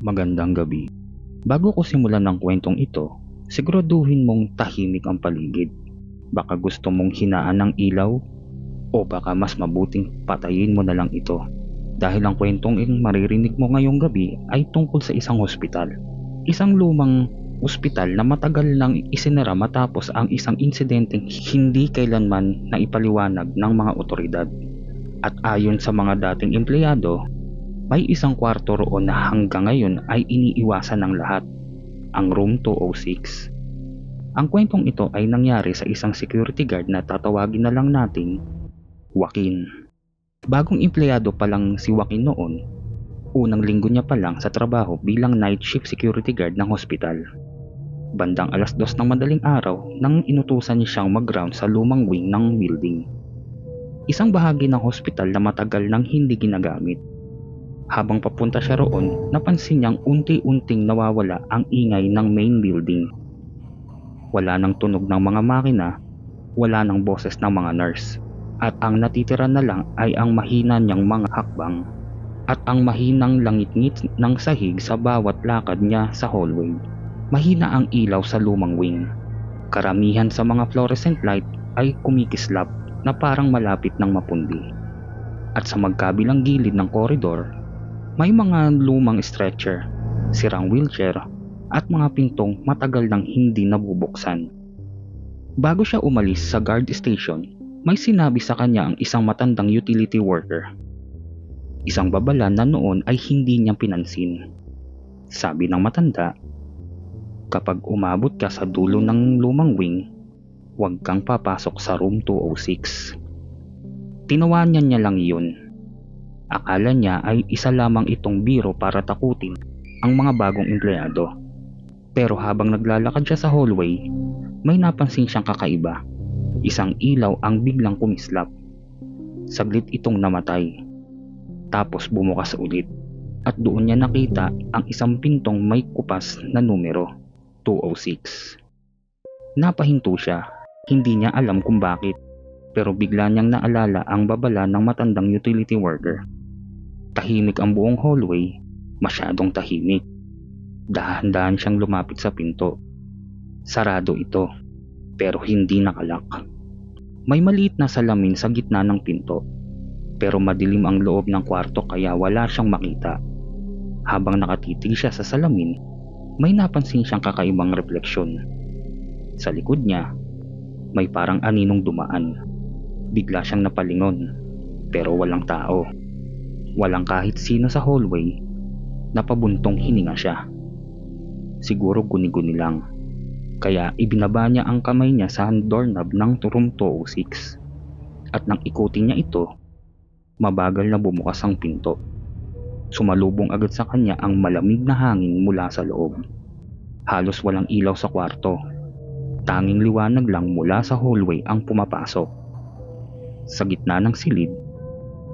Magandang gabi. Bago ko simulan ng kwentong ito, siguraduhin mong tahimik ang paligid. Baka gusto mong hinaan ng ilaw o baka mas mabuting patayin mo na lang ito. Dahil ang kwentong maririnig mo ngayong gabi ay tungkol sa isang hospital. Isang lumang ospital na matagal nang isinara matapos ang isang insidenteng hindi kailanman naipaliwanag ng mga otoridad. At ayon sa mga dating empleyado, may isang kwarto roon na hanggang ngayon ay iniiwasan ng lahat, ang Room 206. Ang kwentong ito ay nangyari sa isang security guard na tatawagin na lang nating Joaquin. Bagong empleyado pa lang si Joaquin noon, unang linggo niya pa lang sa trabaho bilang night shift security guard ng hospital. Bandang 2:00 ng madaling araw nang inutusan niya siyang mag-round sa lumang wing ng building. Isang bahagi ng hospital na matagal nang hindi ginagamit. Habang papunta siya roon, napansin niyang unti-unting nawawala ang ingay ng main building. Wala nang tunog ng mga makina, wala nang boses ng mga nurse, at ang natitira na lang ay ang mahina niyang mga hakbang at ang mahinang langit-ngit ng sahig sa bawat lakad niya sa hallway. Mahina ang ilaw sa lumang wing. Karamihan sa mga fluorescent light ay kumikislap na parang malapit ng mapundi. At sa magkabilang gilid ng koridor, may mga lumang stretcher, sirang wheelchair at mga pintong matagal nang hindi nabubuksan. Bago siya umalis sa guard station, may sinabi sa kanya ang isang matandang utility worker. Isang babala na noon ay hindi niya pinansin. Sabi ng matanda, kapag umabot ka sa dulo ng lumang wing, huwag kang papasok sa room 206. Tinawanan niya lang iyon. Akala niya ay isa lamang itong biro para takutin ang mga bagong empleyado. Pero habang naglalakad siya sa hallway, may napansin siyang kakaiba. Isang ilaw ang biglang kumislap. Saglit itong namatay. Tapos bumukas ulit. At doon niya nakita ang isang pintong may kupas na numero, 206. Napahinto siya. Hindi niya alam kung bakit. Pero bigla niyang naalala ang babala ng matandang utility worker. Tahimik ang buong hallway, masyadong tahimik. Dahan-dahan siyang lumapit sa pinto. Sarado ito, pero hindi nakalak. May maliit na salamin sa gitna ng pinto, pero madilim ang loob ng kwarto kaya wala siyang makita. Habang nakatitig siya sa salamin, may napansin siyang kakaibang refleksyon. Sa likod niya, may parang aninong dumaan. Bigla siyang napalingon, pero walang tao. Walang kahit sino sa hallway. Napabuntong hininga siya. Siguro guni-guni lang. Kaya ibinaba niya ang kamay niya sa doorknob ng room 206. At nang ikutin niya ito, mabagal na bumukas ang pinto. Sumalubong agad sa kanya ang malamig na hangin mula sa loob. Halos walang ilaw sa kwarto. Tanging liwanag lang mula sa hallway ang pumapasok. Sa gitna ng silid,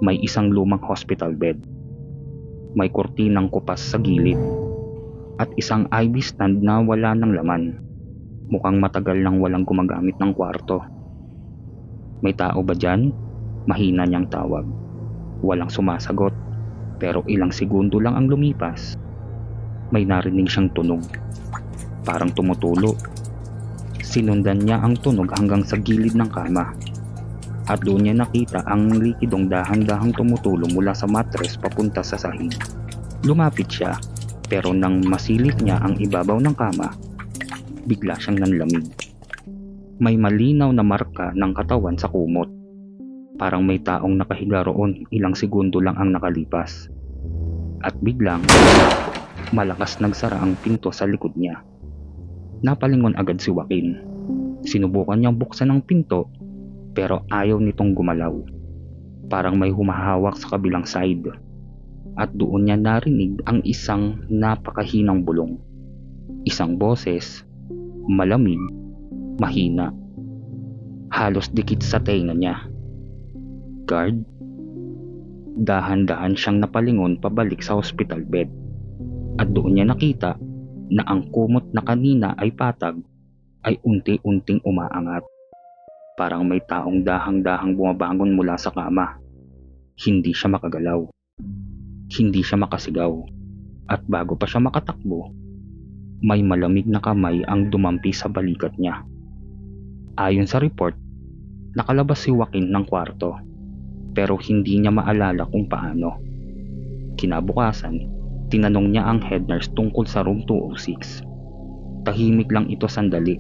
may isang lumang hospital bed. May kurtinang kupas sa gilid at isang IV stand na wala ng laman. Mukhang matagal nang walang gumagamit ng kwarto. May tao ba dyan? Mahina niyang tawag. Walang sumasagot, pero ilang segundo lang ang lumipas. May narinig siyang tunog. Parang tumutulo. Sinundan niya ang tunog hanggang sa gilid ng kama. At doon niya nakita ang likidong dahan-dahang tumutulo mula sa matres papunta sa sahig. Lumapit siya, pero nang masilip niya ang ibabaw ng kama, bigla siyang nanlamig. May malinaw na marka ng katawan sa kumot. Parang may taong nakahiga roon, ilang segundo lang ang nakalipas. At biglang, malakas nagsara ang pinto sa likod niya. Napalingon agad si Joaquin. Sinubukan niyang buksan ang pinto, pero ayaw nitong gumalaw. Parang may humahawak sa kabilang side. At doon niya narinig ang isang napakahinang bulong. Isang boses, malamig, mahina. Halos dikit sa tenga niya. Guard? Dahan-dahan siyang napalingon pabalik sa hospital bed. At doon niya nakita na ang kumot na kanina ay patag ay unti-unting umaangat. Parang may taong dahang-dahang bumabangon mula sa kama. Hindi siya makagalaw. Hindi siya makasigaw. At bago pa siya makatakbo, may malamig na kamay ang dumampi sa balikat niya. Ayon sa report, nakalabas si Joaquin ng kwarto pero hindi niya maalala kung paano. Kinabukasan, tinanong niya ang head nurse tungkol sa room 206. Tahimik lang ito sandali.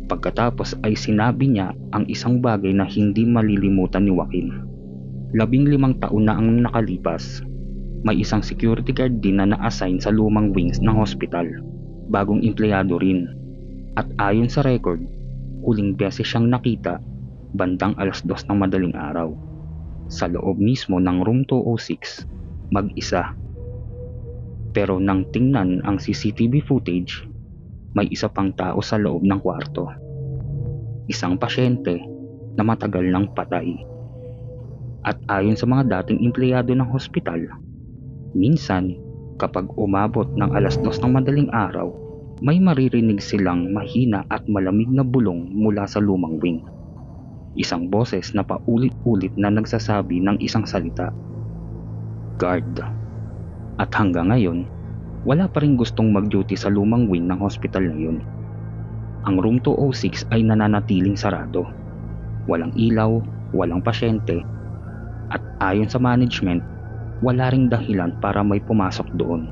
Pagkatapos ay sinabi niya ang isang bagay na hindi malilimutan ni Joaquin. 15 taon na ang nakalipas. May isang security guard din na na-assign sa lumang wings ng hospital. Bagong empleyado rin. At ayon sa record, huling beses siyang nakita bandang 2:00 ng madaling araw. Sa loob mismo ng room 206, mag-isa. Pero nang tingnan ang CCTV footage, may isa pang tao sa loob ng kwarto. Isang pasyente na matagal nang patay. At ayon sa mga dating empleyado ng hospital, minsan kapag umabot ng 2:00 ng madaling araw, may maririnig silang mahina at malamig na bulong mula sa lumang wing. Isang boses na paulit-ulit na nagsasabi ng isang salita, "Guard." At hanggang ngayon, wala pa rin gustong mag-duty sa lumang wing ng hospital na yun. Ang room 206 ay nananatiling sarado. Walang ilaw, walang pasyente, at ayon sa management, wala ring dahilan para may pumasok doon.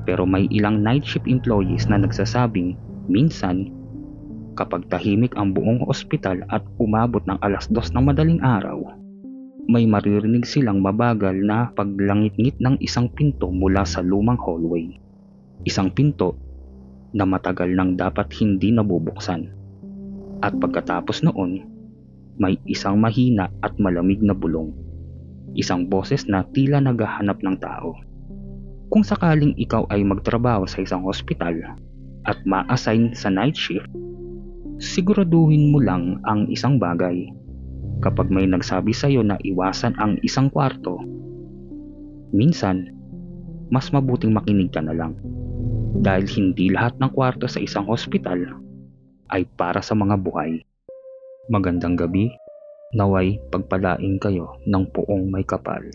Pero may ilang night shift employees na nagsasabing minsan, kapag tahimik ang buong ospital at umabot ng 2:00 ng madaling araw, may maririnig silang mabagal na paglangit-ngit ng isang pinto mula sa lumang hallway. Isang pinto na matagal nang dapat hindi nabubuksan. At pagkatapos noon, may isang mahina at malamig na bulong. Isang boses na tila naghahanap ng tao. Kung sakaling ikaw ay magtrabaho sa isang hospital at ma-assign sa night shift, siguraduhin mo lang ang isang bagay. Kapag may nagsabi sa iyo na iwasan ang isang kwarto, minsan, mas mabuting makinig ka na lang. Dahil hindi lahat ng kwarto sa isang hospital ay para sa mga buhay. Magandang gabi, naway pagpalain kayo ng poong may kapal.